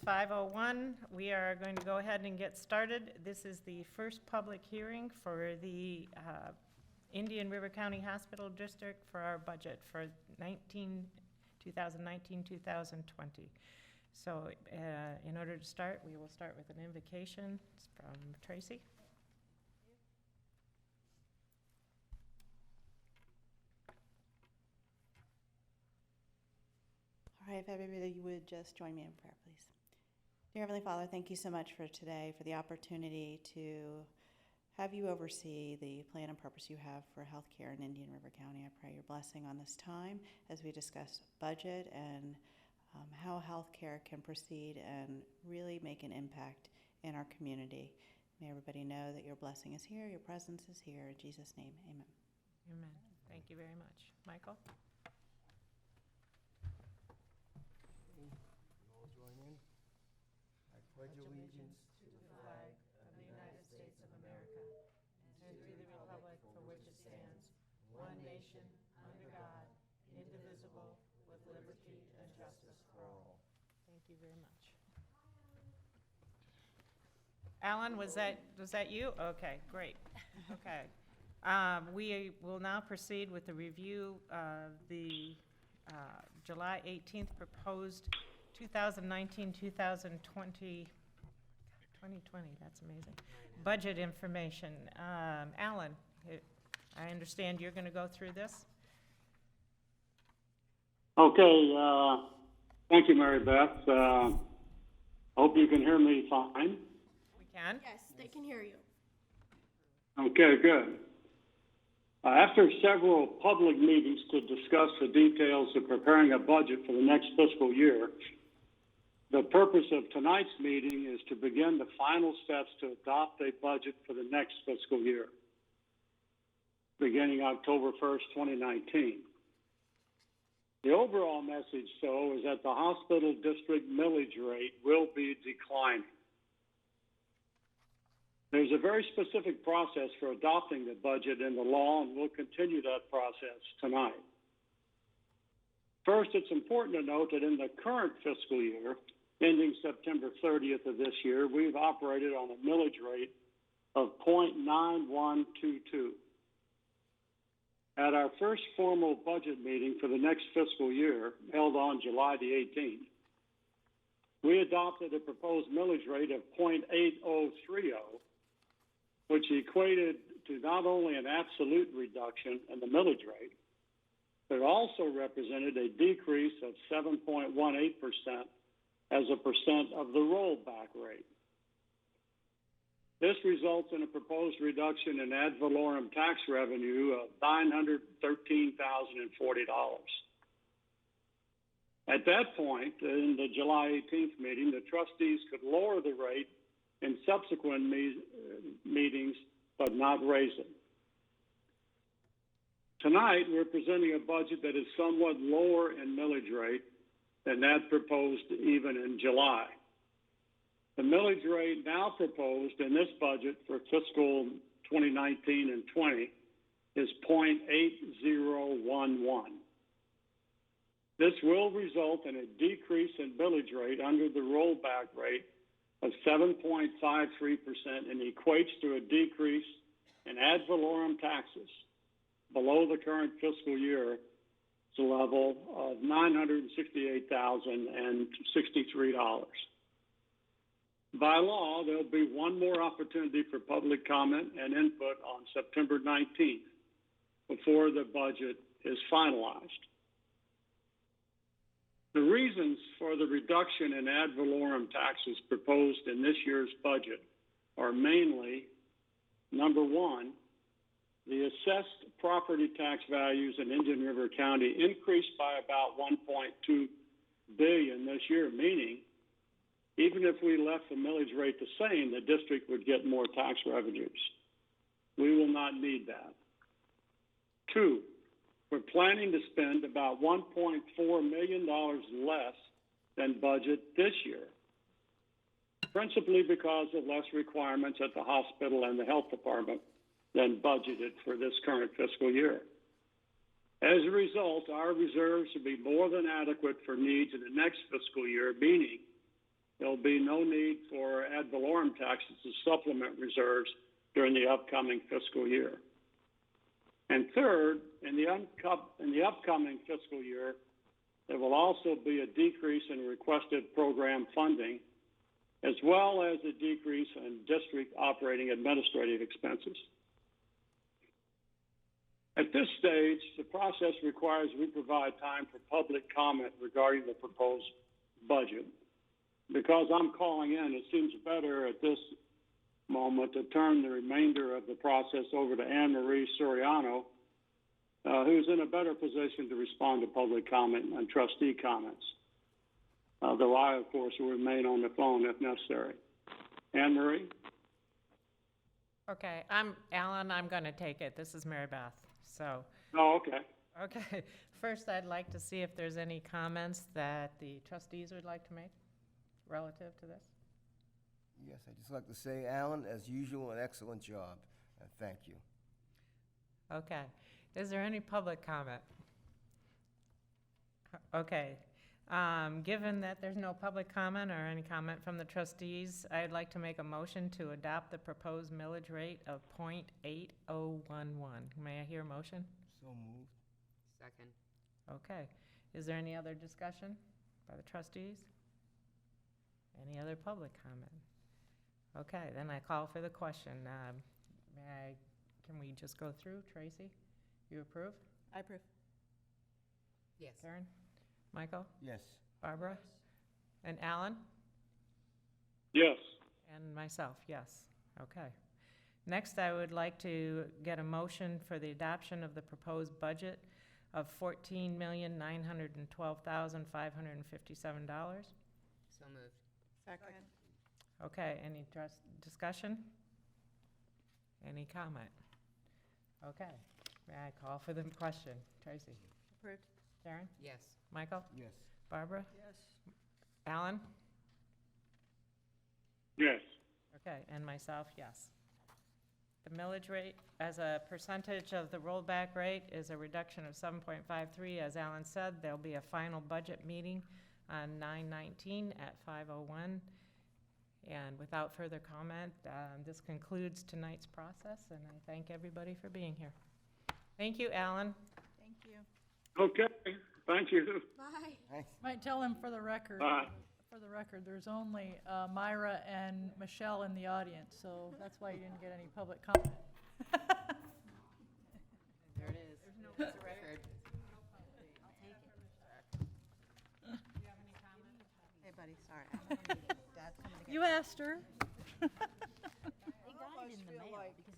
5:01. We are going to go ahead and get started. This is the first public hearing for the Indian River County Hospital District for our budget for 2019-2020. So in order to start, we will start with an invocation from Tracy. All right, if everybody would just join me in prayer, please. Dear Heavenly Father, thank you so much for today, for the opportunity to have you oversee the plan and purpose you have for healthcare in Indian River County. I pray your blessing on this time as we discuss budget and how healthcare can proceed and really make an impact in our community. May everybody know that your blessing is here, your presence is here. In Jesus' name, amen. Amen. Thank you very much. Michael? All join in. I pledge allegiance to the flag of the United States of America and to the republic for which it stands, one nation, under God, indivisible, with liberty and justice for all. Thank you very much. Alan, was that you? Okay, great. Okay. We will now proceed with the review of the July 18th proposed 2019-2020, that's amazing, budget information. Alan, I understand you're going to go through this? Okay, thank you, Mary Beth. Hope you can hear me fine. We can? Yes, they can hear you. Okay, good. After several public meetings to discuss the details of preparing a budget for the next fiscal year, the purpose of tonight's meeting is to begin the final steps to adopt a budget for the next fiscal year, beginning October 1st, 2019. The overall message, though, is that the hospital district millage rate will be declining. There's a very specific process for adopting the budget in the law, and we'll continue that process tonight. First, it's important to note that in the current fiscal year, ending September 30th of this year, we've operated on a millage rate of 0.9122. At our first formal budget meeting for the next fiscal year, held on July the 18th, we adopted a proposed millage rate of 0.8030, which equated to not only an absolute reduction in the millage rate, but also represented a decrease of 7.18% as a percent of the rollback rate. This results in a proposed reduction in ad valorem tax revenue of $913,040. At that point, in the July 18th meeting, the trustees could lower the rate in subsequent meetings, but not raise it. Tonight, we're presenting a budget that is somewhat lower in millage rate than that proposed even in July. The millage rate now proposed in this budget for fiscal 2019 and 20 is 0.8011. This will result in a decrease in millage rate under the rollback rate of 7.53% and equates to a decrease in ad valorem taxes below the current fiscal year level of $968,063. By law, there'll be one more opportunity for public comment and input on September 19th before the budget is finalized. The reasons for the reduction in ad valorem taxes proposed in this year's budget are mainly, number one, the assessed property tax values in Indian River County increased by about $1.2 billion this year, meaning even if we left the millage rate the same, the district would get more tax revenues. We will not need that. Two, we're planning to spend about $1.4 million less than budget this year, principally because of less requirements at the hospital and the health department than budgeted for this current fiscal year. As a result, our reserves will be more than adequate for needs in the next fiscal year, meaning there'll be no need for ad valorem taxes to supplement reserves during the upcoming fiscal year. And third, in the upcoming fiscal year, there will also be a decrease in requested program funding, as well as a decrease in district operating administrative expenses. At this stage, the process requires we provide time for public comment regarding the proposed budget. Because I'm calling in, it seems better at this moment to turn the remainder of the process over to Anne Marie Soriano, who's in a better position to respond to public comment and trustee comments. Though I, of course, will remain on the phone if necessary. Anne Marie? Okay, Alan, I'm going to take it. This is Mary Beth, so. Oh, okay. Okay, first I'd like to see if there's any comments that the trustees would like to make relative to this. Yes, I'd just like to say, Alan, as usual, an excellent job. Thank you. Okay, is there any public comment? Okay, given that there's no public comment or any comment from the trustees, I'd like to make a motion to adopt the proposed millage rate of .8011. May I hear a motion? So moved. Second. Okay, is there any other discussion by the trustees? Any other public comment? Okay, then I call for the question. Can we just go through? Tracy, you approve? I approve. Yes. Karen? Michael? Yes. Barbara? And Alan? Yes. And myself, yes. Okay. Next, I would like to get a motion for the adoption of the proposed budget of $14,912,557. So moved. Second. Okay, any discussion? Any comment? Okay, may I call for the question? Tracy? Approved. Karen? Yes. Michael? Yes. Barbara? Yes. Alan? Yes. Okay, and myself, yes. The millage rate as a percentage of the rollback rate is a reduction of 7.53. As Alan said, there'll be a final budget meeting on 9/19 at 5:01. And without further comment, this concludes tonight's process, and I thank everybody for being here. Thank you, Alan. Thank you. Okay. Thank you. Bye. Thanks. Might tell him for the record, Bye. there's only Myra and Michelle in the audience, so that's why you didn't get any public comment. There it is. There's no record. Hey, buddy, sorry. Dad's coming to get You asked her. They got it in the mail because